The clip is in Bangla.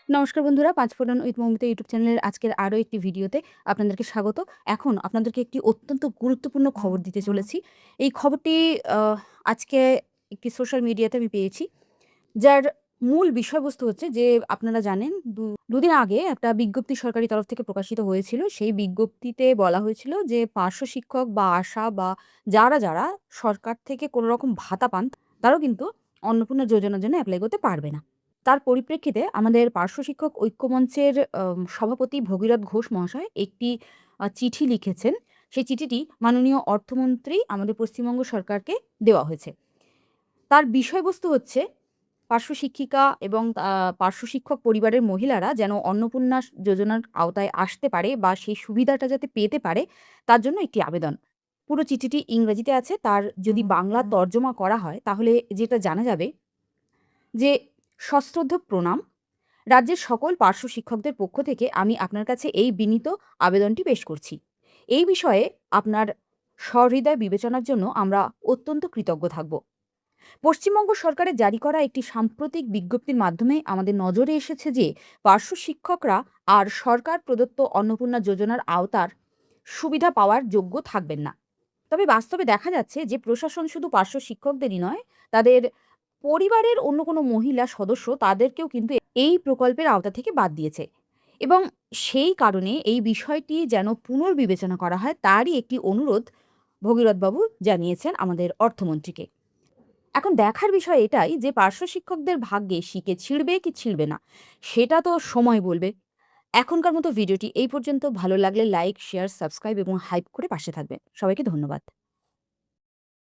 নমস্কার বন্ধুরা, পাঁচফোড়ন উইথ মৌমিতা ইউটিউব চ্যানেলের আজকের আরও একটি ভিডিওতে আপনাদেরকে স্বাগত। এখন আপনাদেরকে একটি অত্যন্ত গুরুত্বপূর্ণ খবর দিতে চলেছি। এই খবরটি আজকে একটি সোশ্যাল মিডিয়াতে আমি পেয়েছি, যার মূল বিষয়বস্তু হচ্ছে যে আপনারা জানেন দুদিন আগে একটা বিজ্ঞপ্তি সরকারি তরফ থেকে প্রকাশিত হয়েছিল। সেই বিজ্ঞপ্তিতে বলা হয়েছিল যে পার্শ্ব শিক্ষক বা আশা বা যারা সরকার থেকে কোনো রকম ভাতা পান, তারাও কিন্তু অন্নপূর্ণা যোজনার জন্য অ্যাপ্লাই করতে পারবে না। তার পরিপ্রেক্ষিতে আমাদের পার্শ্ব শিক্ষক ঐক্যমঞ্চের সভাপতি ভগীরথ ঘোষ মহাশয় একটি চিঠি লিখেছেন। সেই চিঠিটি মাননীয় অর্থমন্ত্রী আমাদের পশ্চিমবঙ্গ সরকারকে দেওয়া হয়েছে। তার বিষয়বস্তু হচ্ছে পার্শ্ব শিক্ষিকা এবং পার্শ্ব শিক্ষক পরিবারের মহিলারা যেন অন্নপূর্ণা যোজনার আওতায় আসতে পারে বা সেই সুবিধাটা যাতে পেতে পারে, তার জন্য একটি আবেদন। পুরো চিঠিটি ইংরেজিতে আছে। তার যদি বাংলা তর্জমা করা হয় তাহলে যেটা জানা যাবে যে, সশ্রদ্ধ প্রণাম। রাজ্যের সকল পার্শ্ব শিক্ষকদের পক্ষ থেকে আমি আপনার কাছে এই বিনীত আবেদনটি পেশ করছি। এই বিষয়ে আপনার সহৃদয় বিবেচনার জন্য আমরা অত্যন্ত কৃতজ্ঞ থাকব। পশ্চিমবঙ্গ সরকারের জারি করা একটি সাম্প্রতিক বিজ্ঞপ্তির মাধ্যমে আমাদের নজরে এসেছে যে পার্শ্ব শিক্ষকরা আর সরকার প্রদত্ত অন্নপূর্ণা যোজনার আওতার সুবিধা পাওয়ার যোগ্য থাকবেন না। তবে বাস্তবে দেখা যাচ্ছে যে প্রশাসন শুধু পার্শ্ব শিক্ষকদেরই নয়, তাদের পরিবারের অন্য কোনো মহিলা সদস্য তাদেরকেও কিন্তু এই প্রকল্পের আওতা থেকে বাদ দিয়েছে, এবং সেই কারণে এই বিষয়টি যেন পুনর্বিবেচনা করা হয় তারই একটি অনুরোধ ভগীরথবাবু জানিয়েছেন আমাদের অর্থমন্ত্রীকে। এখন দেখার বিষয় এটাই যে পার্শ্ব শিক্ষকদের ভাগ্যে শিকে ছিঁড়বে কি ছিঁড়বে না, সেটা তো সময় বলবে। এখনকার মতো ভিডিওটি এই পর্যন্ত। ভালো লাগলে লাইক, শেয়ার, সাবস্ক্রাইব এবং হাইপ করে পাশে থাকবেন। সবাইকে ধন্যবাদ।